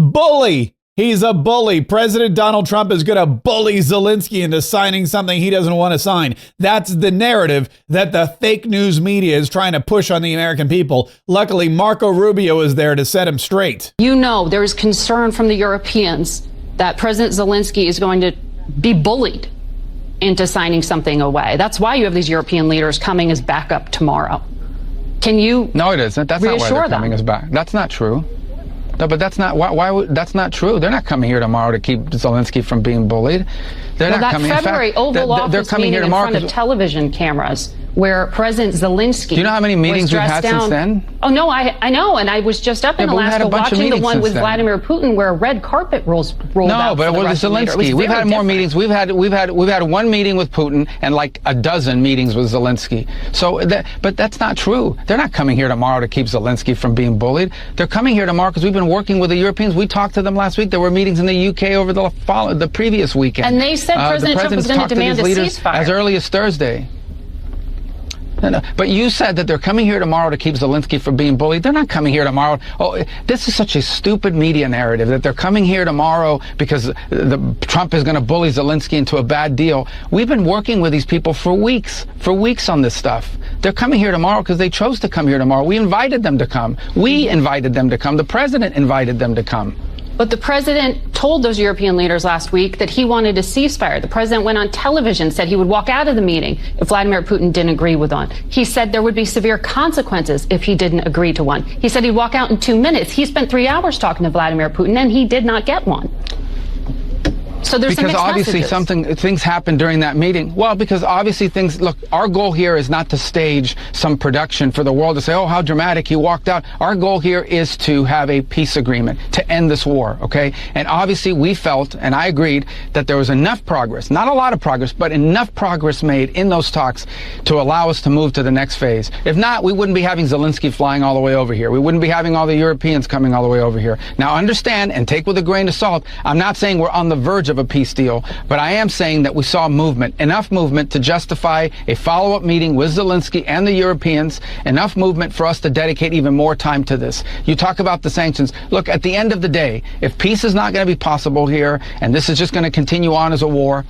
bully. He's a bully. President Donald Trump is going to bully Zelensky into signing something he doesn't want to sign. That's the narrative that the fake news media is trying to push on the American people. Luckily, Marco Rubio is there to set him straight. You know, there is concern from the Europeans that President Zelensky is going to be bullied into signing something away. That's why you have these European leaders coming as backup tomorrow. Can you? No, it isn't. That's not why they're coming as back. That's not true. No, but that's not that's not true. They're not coming here tomorrow to keep Zelensky from being bullied. They're not coming. February Oval Office meeting in front of television cameras where President Zelensky. Do you know how many meetings we've had since then? Oh no, I know, and I was just up in Alaska watching the one with Vladimir Putin where a red carpet rolled out. No, but it was Zelensky. We've had more meetings. We've had one meeting with Putin and like a dozen meetings with Zelensky. So, but that's not true. They're not coming here tomorrow to keep Zelensky from being bullied. They're coming here tomorrow because we've been working with the Europeans. We talked to them last week. There were meetings in the UK over the previous weekend. And they said President Trump was going to demand a ceasefire as early as Thursday. No, but you said that they're coming here tomorrow to keep Zelensky from being bullied. They're not coming here tomorrow. Oh, this is such a stupid media narrative that they're coming here tomorrow because Trump is going to bully Zelensky into a bad deal. We've been working with these people for weeks on this stuff. They're coming here tomorrow because they chose to come here tomorrow. We invited them to come. We invited them to come. The president invited them to come. But the president told those European leaders last week that he wanted a ceasefire. The president went on television, said he would walk out of the meeting if Vladimir Putin didn't agree with one. He said there would be severe consequences if he didn't agree to one. He said he'd walk out in 2 minutes. He spent 3 hours talking to Vladimir Putin, and he did not get one. So there's because obviously things happened during that meeting. Well, because obviously look, our goal here is not to stage some production for the world to say, oh, how dramatic, he walked out. Our goal here is to have a peace agreement to end this war, okay? And obviously we felt, and I agreed, that there was enough progress, not a lot of progress, but enough progress made in those talks to allow us to move to the next phase. If not, we wouldn't be having Zelensky flying all the way over here. We wouldn't be having all the Europeans coming all the way over here. Now understand, and take with a grain of salt, I'm not saying we're on the verge of a peace deal, but I am saying that we saw movement, enough movement to justify a follow-up meeting with Zelensky and the Europeans, enough movement for us to dedicate even more time to this. You talk about the sanctions. Look, at the end of the day, if peace is not going to be possible here, and this is just going to continue on as a war,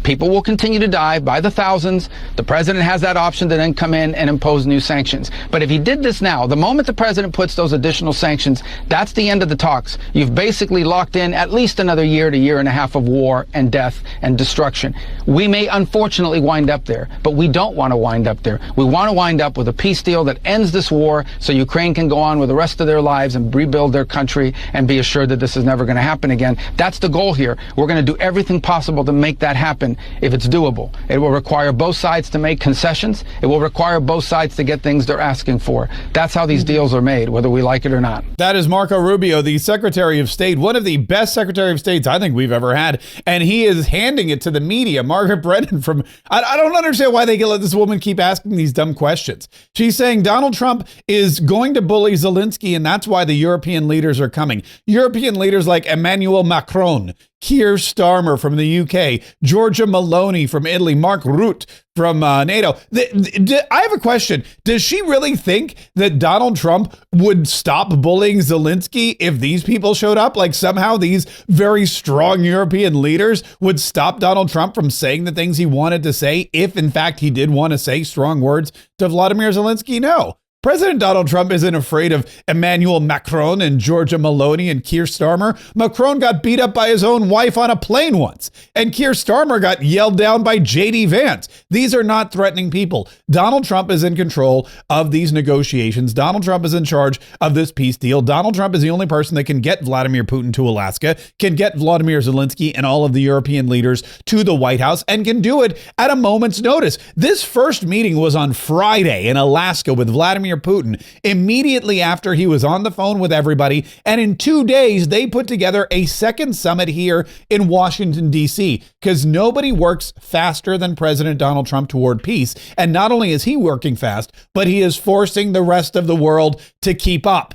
people will continue to die by the thousands. The president has that option to then come in and impose new sanctions. But if he did this now, the moment the president puts those additional sanctions, that's the end of the talks. You've basically locked in at least another year to year and a half of war and death and destruction. We may unfortunately wind up there, but we don't want to wind up there. We want to wind up with a peace deal that ends this war so Ukraine can go on with the rest of their lives and rebuild their country and be assured that this is never going to happen again. That's the goal here. We're going to do everything possible to make that happen. If it's doable, it will require both sides to make concessions. It will require both sides to get things they're asking for. That's how these deals are made, whether we like it or not. That is Marco Rubio, the Secretary of State, one of the best Secretary of States I think we've ever had. And he is handing it to the media. Margaret Brennan from, I don't understand why they can let this woman keep asking these dumb questions. She's saying Donald Trump is going to bully Zelensky, and that's why the European leaders are coming. European leaders like Emmanuel Macron, Keir Starmer from the UK, Giorgia Meloni from Italy, Mark Rutte from NATO. I have a question. Does she really think that Donald Trump would stop bullying Zelensky if these people showed up? Like somehow these very strong European leaders would stop Donald Trump from saying the things he wanted to say if, in fact, he did want to say strong words to Vladimir Zelensky? No. President Donald Trump isn't afraid of Emmanuel Macron and Giorgia Meloni and Keir Starmer. Macron got beat up by his own wife on a plane once, and Keir Starmer got yelled down by J.D. Vance. These are not threatening people. Donald Trump is in control of these negotiations. Donald Trump is in charge of this peace deal. Donald Trump is the only person that can get Vladimir Putin to Alaska, can get Vladimir Zelensky and all of the European leaders to the White House, and can do it at a moment's notice. This first meeting was on Friday in Alaska with Vladimir Putin immediately after he was on the phone with everybody. And in 2 days, they put together a second summit here in Washington, D.C., because nobody works faster than President Donald Trump toward peace. And not only is he working fast, but he is forcing the rest of the world to keep up.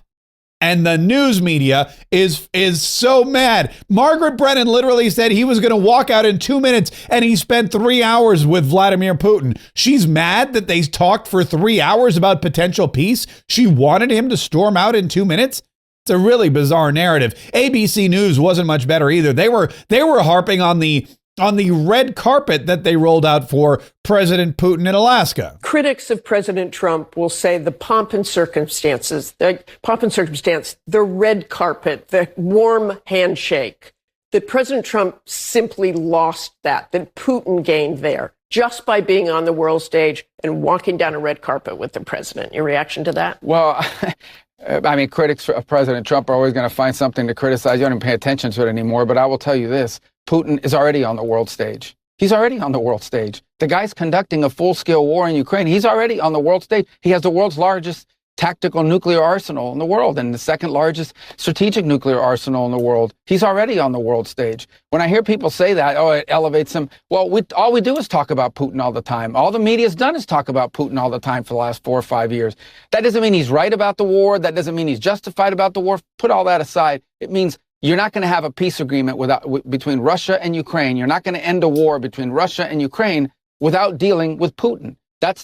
And the news media is so mad. Margaret Brennan literally said he was going to walk out in 2 minutes, and he spent 3 hours with Vladimir Putin. She's mad that they talked for 3 hours about potential peace. She wanted him to storm out in 2 minutes. It's a really bizarre narrative. ABC News wasn't much better either. They were harping on the red carpet that they rolled out for President Putin in Alaska. Critics of President Trump will say the pomp and circumstance, the red carpet, the warm handshake, that President Trump simply lost that Putin gained there just by being on the world stage and walking down a red carpet with the president. Your reaction to that? Well, I mean, critics of President Trump are always going to find something to criticize. You don't even pay attention to it anymore. But I will tell you this. Putin is already on the world stage. He's already on the world stage. The guy's conducting a full-scale war in Ukraine. He's already on the world stage. He has the world's largest tactical nuclear arsenal in the world and the second largest strategic nuclear arsenal in the world. He's already on the world stage. When I hear people say that, oh, it elevates him. Well, all we do is talk about Putin all the time. All the media's done is talk about Putin all the time for the last 4 or 5 years. That doesn't mean he's right about the war. That doesn't mean he's justified about the war. Put all that aside. It means you're not going to have a peace agreement between Russia and Ukraine. You're not going to end a war between Russia and Ukraine without dealing with Putin. That's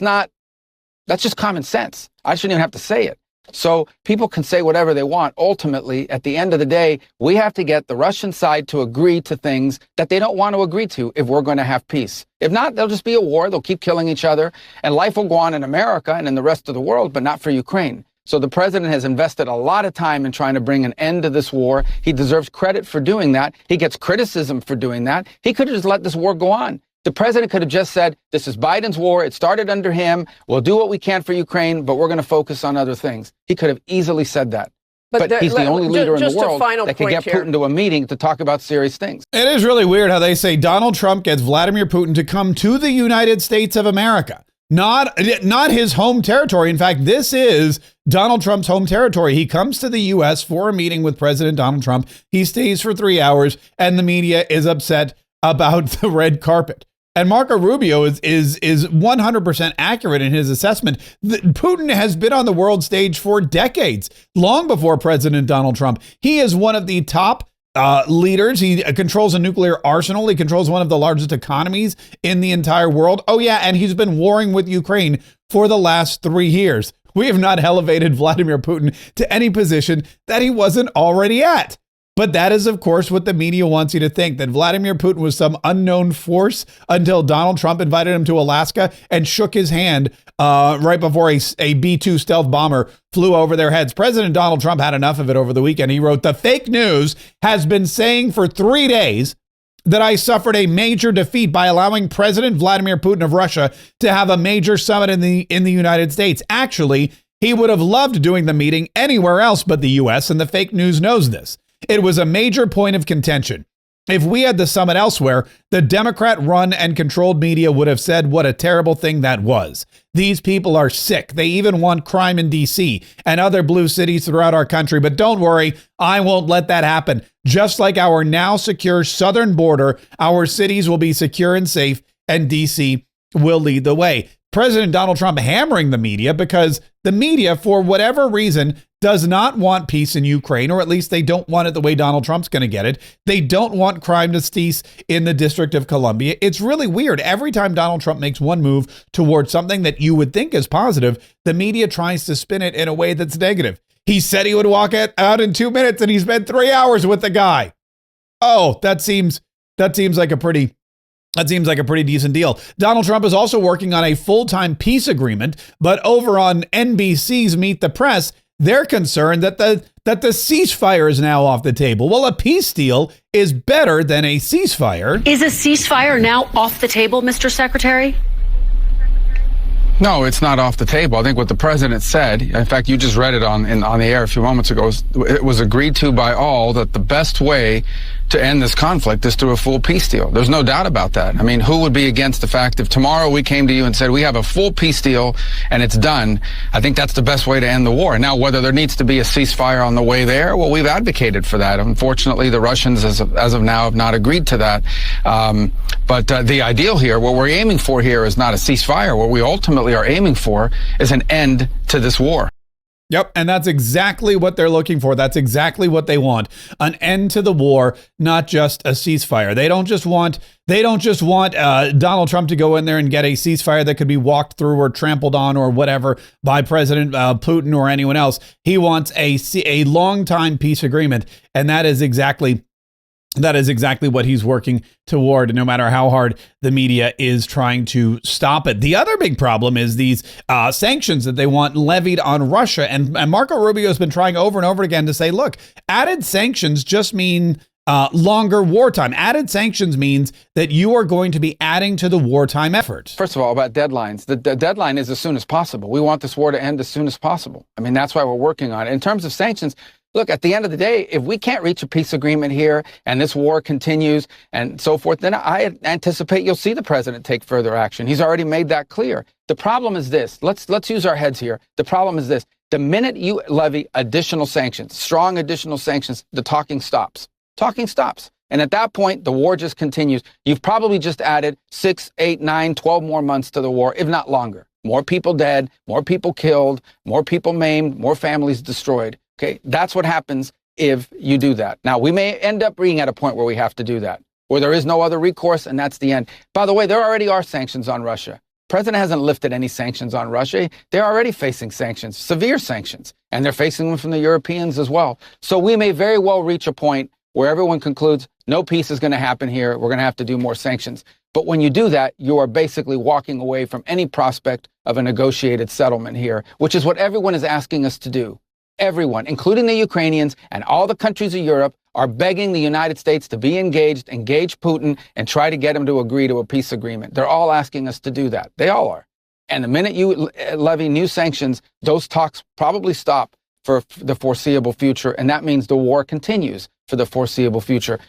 just common sense. I shouldn't even have to say it. So people can say whatever they want. Ultimately, at the end of the day, we have to get the Russian side to agree to things that they don't want to agree to if we're going to have peace. If not, there'll just be a war. They'll keep killing each other, and life will go on in America and in the rest of the world, but not for Ukraine. So the president has invested a lot of time in trying to bring an end to this war. He deserves credit for doing that. He gets criticism for doing that. He could have just let this war go on. The president could have just said, this is Biden's war. It started under him. We'll do what we can for Ukraine, but we're going to focus on other things. He could have easily said that. But he's the only leader in the world that can get Putin to a meeting to talk about serious things. It is really weird how they say Donald Trump gets Vladimir Putin to come to the United States of America. Not his home territory. In fact, this is Donald Trump's home territory. He comes to the U.S. for a meeting with President Donald Trump. He stays for 3 hours, and the media is upset about the red carpet. And Marco Rubio is 100% accurate in his assessment. Putin has been on the world stage for decades, long before President Donald Trump. He is one of the top leaders. He controls a nuclear arsenal. He controls one of the largest economies in the entire world. Oh, yeah, and he's been warring with Ukraine for the last 3 years. We have not elevated Vladimir Putin to any position that he wasn't already at. But that is, of course, what the media wants you to think, that Vladimir Putin was some unknown force until Donald Trump invited him to Alaska and shook his hand right before a B-2 stealth bomber flew over their heads. President Donald Trump had enough of it over the weekend. He wrote, "The fake news has been saying for 3 days that I suffered a major defeat by allowing President Vladimir Putin of Russia to have a major summit in the United States. Actually, he would have loved doing the meeting anywhere else but the U.S., and the fake news knows this. It was a major point of contention. If we had the summit elsewhere, the Democrat-run and controlled media would have said what a terrible thing that was. These people are sick. They even want crime in D.C. and other blue cities throughout our country. But don't worry, I won't let that happen. Just like our now secure southern border, our cities will be secure and safe, and D.C. will lead the way." President Donald Trump hammering the media because the media, for whatever reason, does not want peace in Ukraine, or at least they don't want it the way Donald Trump's going to get it. They don't want crime to cease in the District of Columbia. It's really weird. Every time Donald Trump makes one move towards something that you would think is positive, the media tries to spin it in a way that's negative. He said he would walk out in 2 minutes, and he spent 3 hours with the guy. Oh, that seems like a pretty decent deal. Donald Trump is also working on a full-time peace agreement, but over on NBC's Meet the Press, they're concerned that the ceasefire is now off the table. Well, a peace deal is better than a ceasefire. Is a ceasefire now off the table, Mr. Secretary? No, it's not off the table. I think what the president said, in fact, you just read it on the air a few moments ago, it was agreed to by all that the best way to end this conflict is through a full peace deal. There's no doubt about that. I mean, who would be against the fact if tomorrow we came to you and said we have a full peace deal and it's done? I think that's the best way to end the war. Now, whether there needs to be a ceasefire on the way there, well, we've advocated for that. Unfortunately, the Russians, as of now, have not agreed to that. But the ideal here, what we're aiming for here is not a ceasefire. What we ultimately are aiming for is an end to this war. Yep, and that's exactly what they're looking for. That's exactly what they want. An end to the war, not just a ceasefire. They don't just want Donald Trump to go in there and get a ceasefire that could be walked through or trampled on or whatever by President Putin or anyone else. He wants a long-time peace agreement, and that is exactly what he's working toward, no matter how hard the media is trying to stop it. The other big problem is these sanctions that they want levied on Russia. And Marco Rubio has been trying over and over again to say, look, added sanctions just mean longer wartime. Added sanctions means that you are going to be adding to the wartime effort. First of all, about deadlines, the deadline is as soon as possible. We want this war to end as soon as possible. I mean, that's why we're working on it. In terms of sanctions, look, at the end of the day, if we can't reach a peace agreement here and this war continues and so forth, then I anticipate you'll see the president take further action. He's already made that clear. The problem is this. Let's use our heads here. The problem is this. The minute you levy additional sanctions, strong additional sanctions, the talking stops. Talking stops. And at that point, the war just continues. You've probably just added 6, 8, 9, 12 more months to the war, if not longer. More people dead, more people killed, more people maimed, more families destroyed. Okay, that's what happens if you do that. Now, we may end up being at a point where we have to do that, where there is no other recourse, and that's the end. By the way, there already are sanctions on Russia. The president hasn't lifted any sanctions on Russia. They're already facing sanctions, severe sanctions, and they're facing them from the Europeans as well. So we may very well reach a point where everyone concludes no peace is going to happen here. We're going to have to do more sanctions. But when you do that, you are basically walking away from any prospect of a negotiated settlement here, which is what everyone is asking us to do. Everyone, including the Ukrainians and all the countries of Europe, are begging the United States to be engage Putin, and try to get him to agree to a peace agreement. They're all asking us to do that. They all are. And the minute you levy new sanctions, those talks probably stop for the foreseeable future. And that means the war continues for the foreseeable future.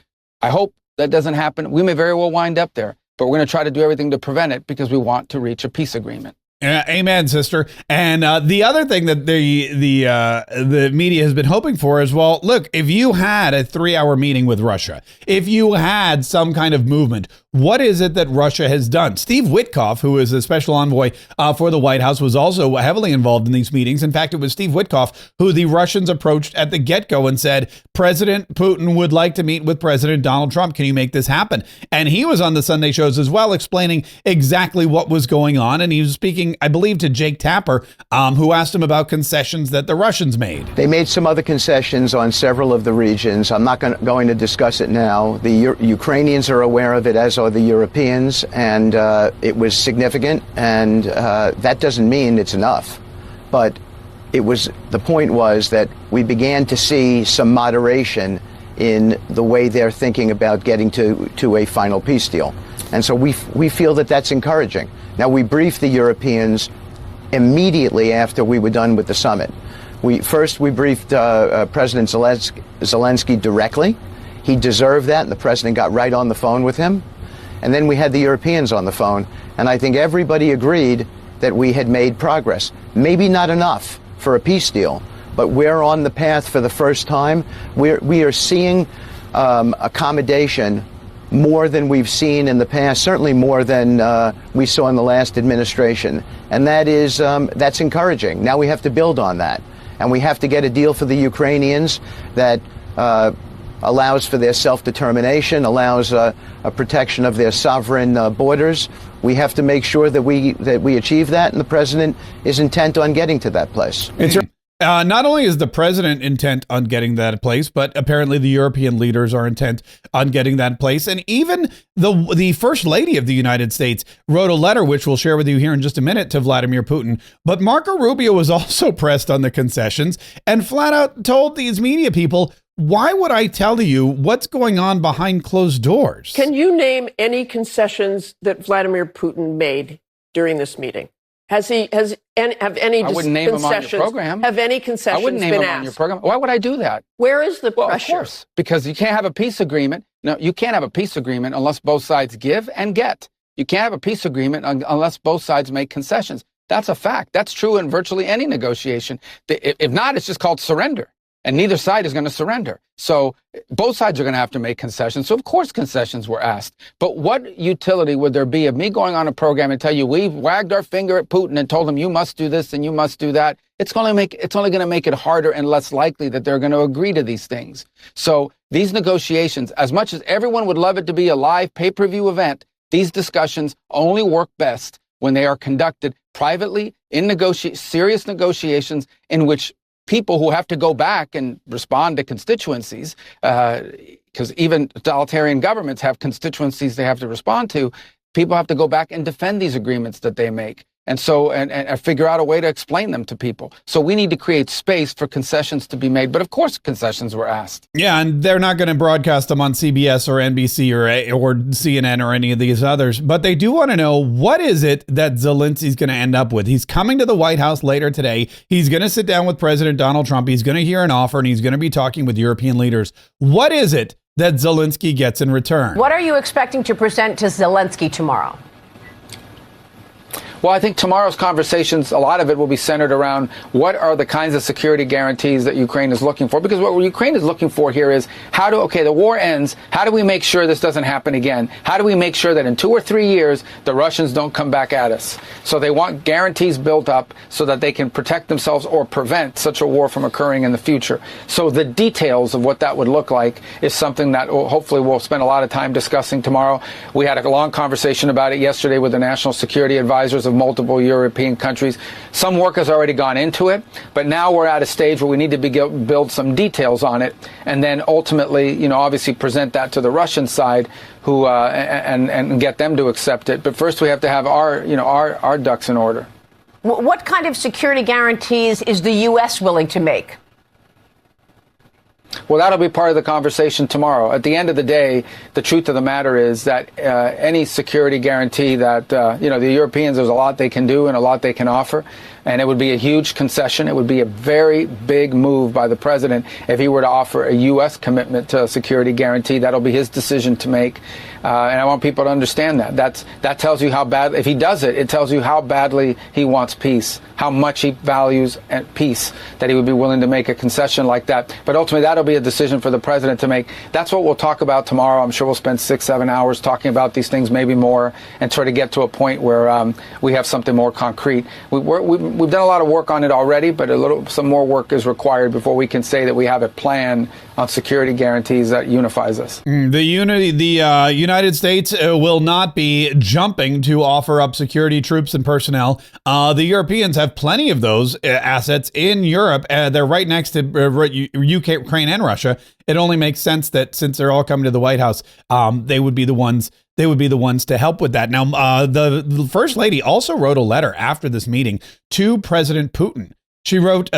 I hope that doesn't happen. We may very well wind up there, but we're going to try to do everything to prevent it because we want to reach a peace agreement. Amen, sister. And the other thing that the media has been hoping for is, well, look, if you had a 3-hour meeting with Russia, if you had some kind of movement, what is it that Russia has done? Steve Witkoff, who is a special envoy for the White House, was also heavily involved in these meetings. In fact, it was Steve Witkoff who the Russians approached at the get-go and said, President Putin would like to meet with President Donald Trump. Can you make this happen? And he was on the Sunday shows as well, explaining exactly what was going on. And he was speaking, I believe, to Jake Tapper, who asked him about concessions that the Russians made. They made some other concessions on several of the regions. I'm not going to discuss it now. The Ukrainians are aware of it, as are the Europeans, and it was significant, and that doesn't mean it's enough. But the point was that we began to see some moderation in the way they're thinking about getting to a final peace deal. And so we feel that that's encouraging. Now, we briefed the Europeans immediately after we were done with the summit. We briefed President Zelenskyy directly. He deserved that, and the president got right on the phone with him. And then we had the Europeans on the phone, and I think everybody agreed that we had made progress. Maybe not enough for a peace deal, but we're on the path for the first time. We are seeing accommodation more than we've seen in the past, certainly more than we saw in the last administration. And that's encouraging. Now we have to build on that. And we have to get a deal for the Ukrainians that allows for their self-determination, allows a protection of their sovereign borders. We have to make sure that we achieve that, and the president is intent on getting to that place. Not only is the president intent on getting that place, but apparently the European leaders are intent on getting that place. And even the First Lady of the United States wrote a letter, which we'll share with you here in just a minute, to Vladimir Putin. But Marco Rubio was also pressed on the concessions and flat out told these media people, why would I tell you what's going on behind closed doors? Can you name any concessions that Vladimir Putin made during this meeting? Have any I wouldn't name him on your program. Have any concessions I wouldn't name been him asked? on your program. Why would I do that? Where is the Well, pressure? of course, because you can't have a peace agreement. No, you can't have a peace agreement unless both sides give and get. You can't have a peace agreement unless both sides make concessions. That's a fact. That's true in virtually any negotiation. If not, it's just called surrender. and neither side is going to surrender. So both sides are going to have to make concessions. So of course concessions were asked. But what utility would there be of me going on a program and tell you we've wagged our finger at Putin and told him you must do this and you must do that? It's only going to make it harder and less likely that they're going to agree to these things. So these negotiations, as much as everyone would love it to be a live pay-per-view event, these discussions only work best when they are conducted privately in serious negotiations in which people who have to go back and respond to constituencies, because even totalitarian governments have constituencies they have to respond to, people have to go back and defend these agreements that they make. And so, and figure out a way to explain them to people. So we need to create space for concessions to be made. But of course, concessions were asked. Yeah, and they're not going to broadcast them on CBS or NBC or CNN or any of these others. But they do want to know, what is it that Zelensky's going to end up with? He's coming to the White House later today. He's going to sit down with President Donald Trump. He's going to hear an offer, and he's going to be talking with European leaders. What is it that Zelensky gets in return? What are you expecting to present to Zelensky tomorrow? Well, I think tomorrow's conversations, a lot of it will be centered around what are the kinds of security guarantees that Ukraine is looking for. Because what Ukraine is looking for here is the war ends. How do we make sure this doesn't happen again? How do we make sure that in 2 or 3 years, the Russians don't come back at us? So they want guarantees built up so that they can protect themselves or prevent such a war from occurring in the future. So the details of what that would look like is something that hopefully we'll spend a lot of time discussing tomorrow. We had a long conversation about it yesterday with the national security advisors of multiple European countries. Some work has already gone into it, but now we're at a stage where we need to build some details on it, and then ultimately, obviously present that to the Russian side, who and get them to accept it. But first, we have to have our ducks in order. What kind of security guarantees is the U.S. willing to make? Well, that'll be part of the conversation tomorrow. At the end of the day, the truth of the matter is that any security guarantee that, the Europeans, there's a lot they can do and a lot they can offer. And it would be a huge concession. It would be a very big move by the president if he were to offer a U.S. commitment to a security guarantee. That'll be his decision to make. And I want people to understand that. That tells you how bad, if he does it, it tells you how badly he wants peace, how much he values peace, that he would be willing to make a concession like that. But ultimately, that'll be a decision for the president to make. That's what we'll talk about tomorrow. I'm sure we'll spend 6-7 hours talking about these things, maybe more, and try to get to a point where we have something more concrete. We've done a lot of work on it already, but some more work is required before we can say that we have a plan on security guarantees that unifies us. The United States will not be jumping to offer up security troops and personnel. The Europeans have plenty of those assets in Europe. They're right next to Ukraine and Russia. It only makes sense that since they're all coming to the White House, they would be the ones to help with that. Now, the First Lady also wrote a letter after this meeting to President Putin. She wrote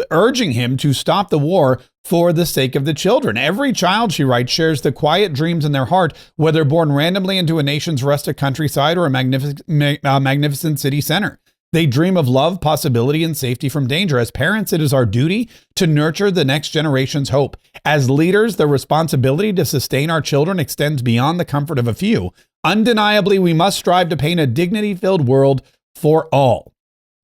urging him to stop the war for the sake of the children. Every child, she writes, shares the quiet dreams in their heart, whether born randomly into a nation's rustic countryside or a magnificent city center. They dream of love, possibility, and safety from danger. As parents, it is our duty to nurture the next generation's hope. As leaders, the responsibility to sustain our children extends beyond the comfort of a few. Undeniably, we must strive to paint a dignity-filled world for all.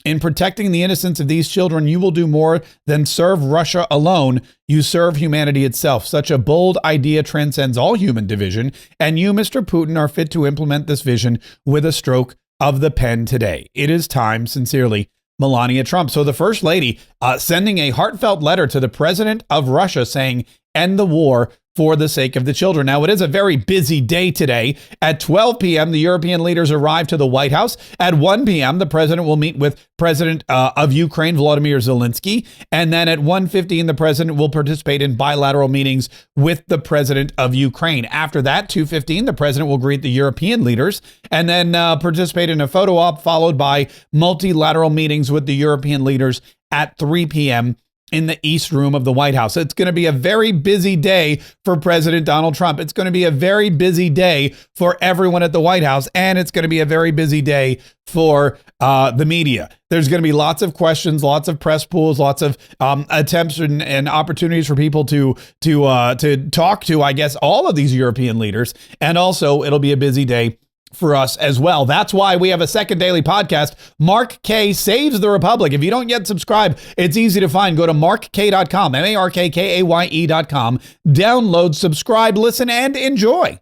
In protecting the innocence of these children, you will do more than serve Russia alone. You serve humanity itself. Such a bold idea transcends all human division, and you, Mr. Putin, are fit to implement this vision with a stroke of the pen today. It is time. Sincerely, Melania Trump. So the First Lady sending a heartfelt letter to the president of Russia saying, end the war for the sake of the children. Now, it is a very busy day today. At 12 p.m., the European leaders arrive to the White House. At 1 p.m., the president will meet with President of Ukraine, Volodymyr Zelensky. And then at 1:15, the president will participate in bilateral meetings with the president of Ukraine. After that, 2:15, the president will greet the European leaders and then participate in a photo op, followed by multilateral meetings with the European leaders at 3 p.m. in the East Room of the White House. It's going to be a very busy day for President Donald Trump. It's going to be a very busy day for everyone at the White House, and it's going to be a very busy day for the media. There's going to be lots of questions, lots of press pools, lots of attempts and opportunities for people to talk to, I guess, all of these European leaders. And also, it'll be a busy day for us as well. That's why we have a second daily podcast, Mark Kaye Saves the Republic. If you don't yet subscribe, it's easy to find. Go to markkaye.com, markkaye.com. Download, subscribe, listen, and enjoy.